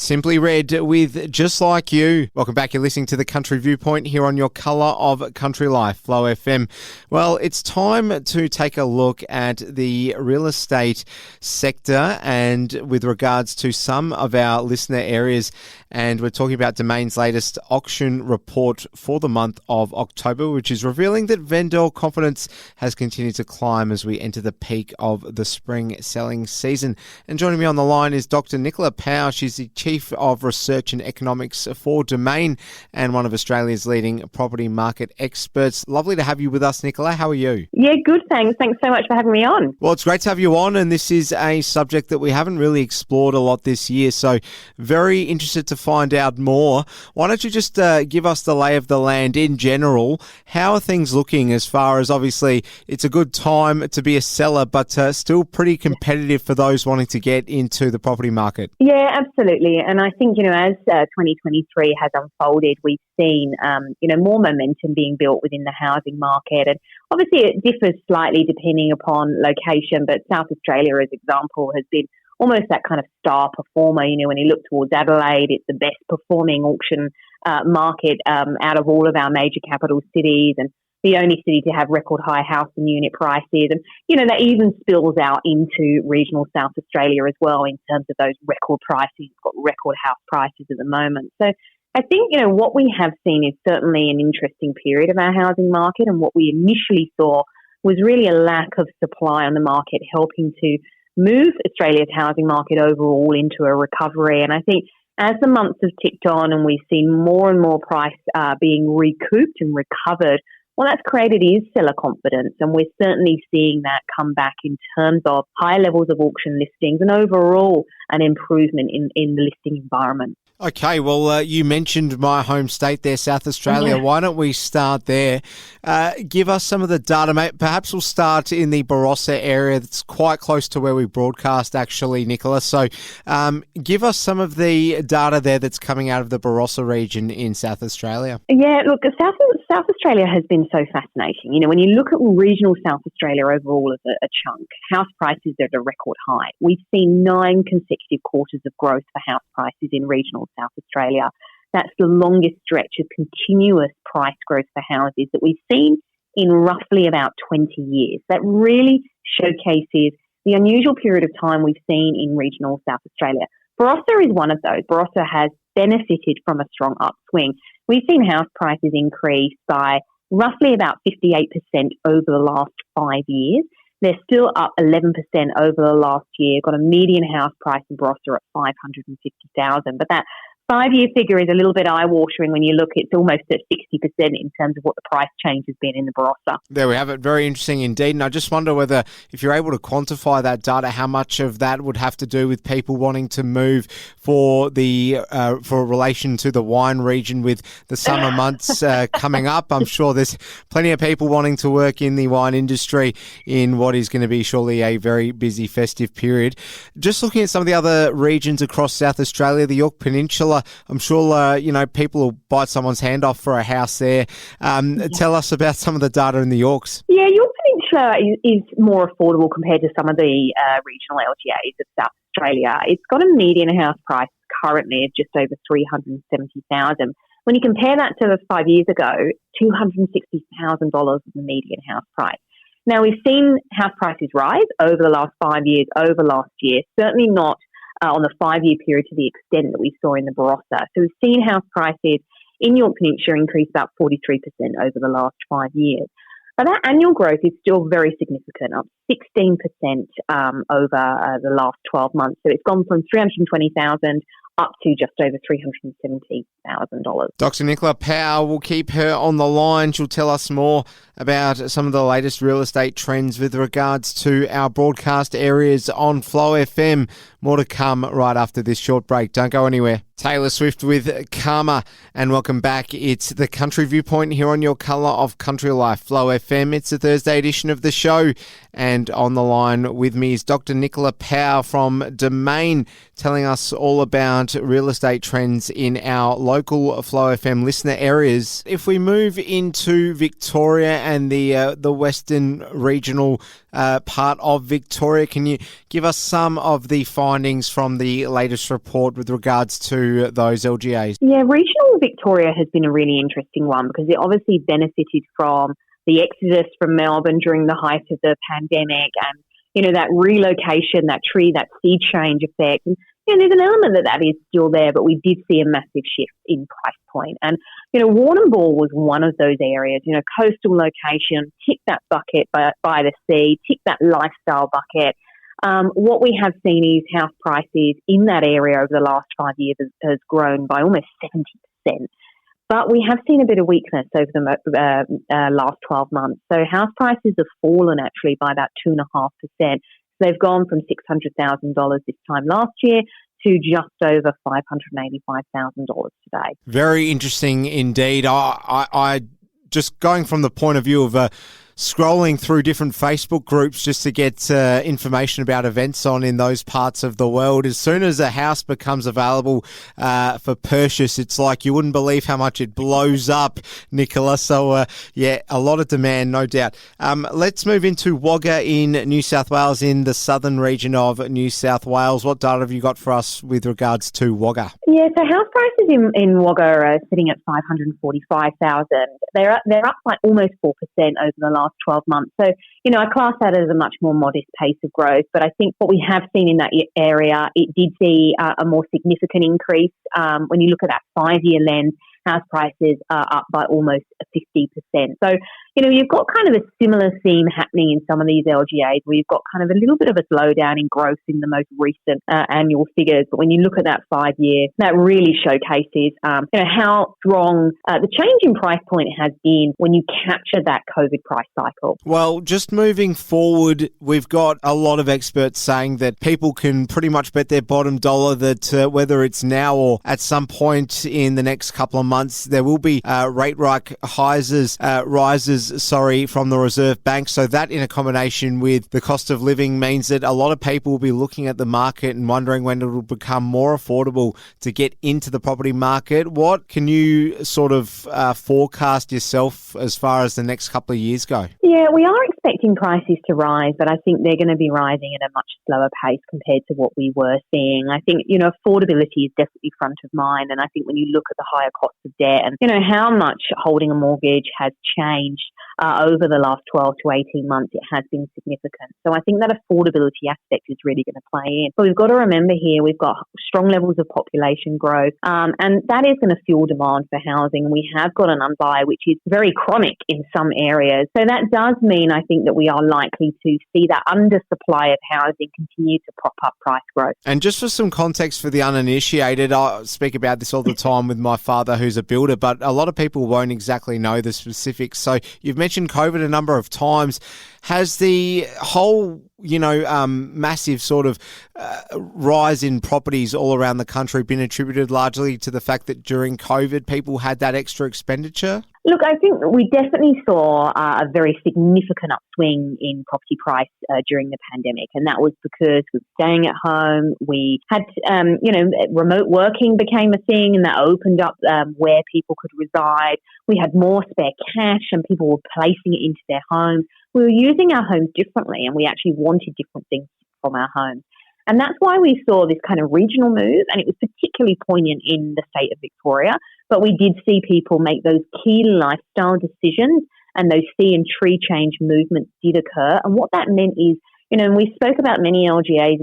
Simply Red with Just Like You. Welcome back. You're listening to the Country Viewpoint here on your colour of country life, Flow FM. Well, it's time to take a look at the real estate sector and with regards to some of our listener areas. And we're talking about Domain's latest auction report for the month of October, which is revealing that vendor confidence has continued to climb as we enter the peak of the spring selling season. And joining me on the line is Dr. Nicola Powell. She's the Chief of Research and Economics for Domain and one of Australia's leading property market experts. Lovely to have you with us, Nicola. How are you? Yeah, good, thanks. Thanks so much for having me on. Well, it's great to have you on, and this is a subject that we haven't really explored a lot this year, so very interested to find out more. Why don't you just give us the lay of the land in general? How are things looking as far as, obviously, it's a good time to be a seller, but still pretty competitive for those wanting to get into the property market? Yeah, absolutely. And I think, as 2023 has unfolded, we've seen, more momentum being built within the housing market. And obviously it differs slightly depending upon location, but South Australia, as example, has been almost that kind of star performer. When you look towards Adelaide, it's the best performing auction market out of all of our major capital cities, and the only city to have record high house and unit prices. And, that even spills out into regional South Australia as well in terms of those record prices. We've got record house prices at the moment. So I think, what we have seen is certainly an interesting period of our housing market. And what we initially saw was really a lack of supply on the market, helping to move Australia's housing market overall into a recovery. And I think as the months have ticked on and we've seen more and more price being recouped and recovered, what that's created is seller confidence, and we're certainly seeing that come back in terms of high levels of auction listings and overall an improvement in the listing environment. Okay, well, you mentioned my home state there, South Australia. Yeah. Why don't we start there? Give us some of the data, mate. Perhaps we'll start in the Barossa area. That's quite close to where we broadcast, actually, Nicola. So give us some of the data there that's coming out of the Barossa region in South Australia. Yeah, look, South Australia has been so fascinating. When you look at regional South Australia overall as a chunk, house prices are at a record high. We've seen 9 consecutive quarters of growth for house prices in regional South Australia. That's the longest stretch of continuous price growth for houses that we've seen in roughly about 20 years. That really showcases the unusual period of time we've seen in regional South Australia. Barossa is one of those. Barossa has benefited from a strong upswing. We've seen house prices increase by roughly about 58% over the last 5 years. They're still up 11% over the last year. Got a median house price in Barossa at $550,000. But that 5-year figure is a little bit eye-watering when you look. It's almost at 60% in terms of what the price change has been in the Barossa. There we have it. Very interesting indeed. And I just wonder whether, if you're able to quantify that data, how much of that would have to do with people wanting to move for relation to the wine region with the summer months coming up. I'm sure there's plenty of people wanting to work in the wine industry in what is going to be surely a very busy festive period. Just looking at some of the other regions across South Australia, the Yorke Peninsula, I'm sure, people will bite someone's hand off for a house there. Tell us about some of the data in the Yorks. Yeah, Yorke Peninsula is more affordable compared to some of the regional LGAs of South Australia. It's got a median house price currently of just over $370,000. When you compare that to 5 years ago, $260,000 is the median house price. Now, we've seen house prices rise over the last 5 years, over last year, certainly not on the 5-year period to the extent that we saw in the Barossa. So we've seen house prices in Yorke Peninsula increase about 43% over the last 5 years. But that annual growth is still very significant, up 16% over the last 12 months. So it's gone from $320,000 up to just over $370,000. Dr. Nicola Powell, we'll keep her on the line. She'll tell us more about some of the latest real estate trends with regards to our broadcast areas on Flow FM. More to come right after this short break. Don't go anywhere. Taylor Swift with Karma, and welcome back. It's the Country Viewpoint here on your colour of country life, Flow FM. It's a Thursday edition of the show, and on the line with me is Dr. Nicola Powell from Domain, telling us all about real estate trends in our local Flow FM listener areas. If we move into Victoria and the Western regional part of Victoria. Can you give us some of the findings from the latest report with regards to those LGAs? Yeah, regional Victoria has been a really interesting one because it obviously benefited from the exodus from Melbourne during the height of the pandemic and, that relocation, that sea change effect. And, there's an element that is still there, but we did see a massive shift in price point. And, Warrnambool was one of those areas, coastal location, tick that bucket by the sea, tick that lifestyle bucket. What we have seen is house prices in that area over the last 5 years has grown by almost 70%. But we have seen a bit of weakness over the last 12 months. So house prices have fallen actually by about 2.5%. They've gone from $600,000 this time last year to just over $585,000 today. Very interesting indeed. I just going from the point of view of scrolling through different Facebook groups just to get information about events on in those parts of the world. As soon as a house becomes available for purchase, it's like you wouldn't believe how much it blows up, Nicola. So, a lot of demand, no doubt. Let's move into Wagga in New South Wales, in the southern region of New South Wales. What data have you got for us with regards to Wagga? Yeah, so house prices in Wagga are sitting at $545,000. They're up by almost 4% over the last 12 months. So, I class that as a much more modest pace of growth. But I think what we have seen in that area, it did see a more significant increase. When you look at that 5-year lens, house prices are up by almost 50%. So, you've got kind of a similar theme happening in some of these LGAs where you've got kind of a little bit of a slowdown in growth in the most recent annual figures. But when you look at that 5-year, that really showcases, how strong the change in price point has been when you capture that COVID price cycle. Well, just moving forward, we've got a lot of experts saying that people can pretty much bet their bottom dollar that whether it's now or at some point in the next couple of months, there will be rate rises from the Reserve Bank. So that, in a combination with the cost of living, means that a lot of people will be looking at the market and wondering when it will become more affordable to get into the property market. What can you sort of forecast yourself as far as the next couple of years go? Yeah, we are expecting prices to rise, but I think they're going to be rising at a much slower pace compared to what we were seeing. I think, affordability is definitely front of mind. And I think when you look at the higher cost of debt and, how much holding a mortgage has changed over the last 12 to 18 months, it has been significant. So I think that affordability aspect is really going to play in. But we've got to remember here, we've got strong levels of population growth, and that is going to fuel demand for housing. We have got an undersupply, which is very chronic in some areas. So that does mean, I think, that we are likely to see that undersupply of housing continue to prop up price growth. And just for some context for the uninitiated, I speak about this all the time with my father, who's a builder, but a lot of people won't exactly know the specifics. So you've mentioned COVID a number of times. Has the whole, massive sort of rise in properties all around the country been attributed largely to the fact that during COVID people had that extra expenditure? Look, I think we definitely saw a very significant upswing in property price during the pandemic, and that was because we were staying at home. We had, remote working became a thing, and that opened up where people could reside. We had more spare cash, and people were placing it into their homes. We were using our homes differently, and we actually wanted different things from our homes. And that's why we saw this kind of regional move, and it was particularly poignant in the state of Victoria. But we did see people make those key lifestyle decisions, and those sea and tree change movements did occur. And what that meant is, and we spoke about many LGAs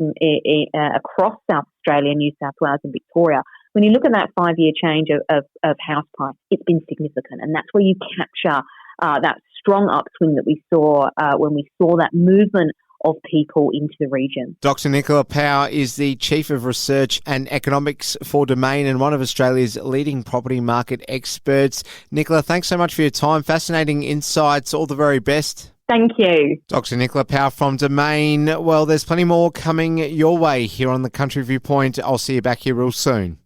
across South Australia, New South Wales and Victoria. When you look at that 5-year change of house price, it's been significant. And that's where you capture that strong upswing that we saw when we saw that movement of people into the region. Dr. Nicola Powell is the Chief of Research and Economics for Domain and one of Australia's leading property market experts. Nicola, thanks so much for your time. Fascinating insights. All the very best. Thank you. Dr. Nicola Powell from Domain. Well, there's plenty more coming your way here on the Country Viewpoint. I'll see you back here real soon.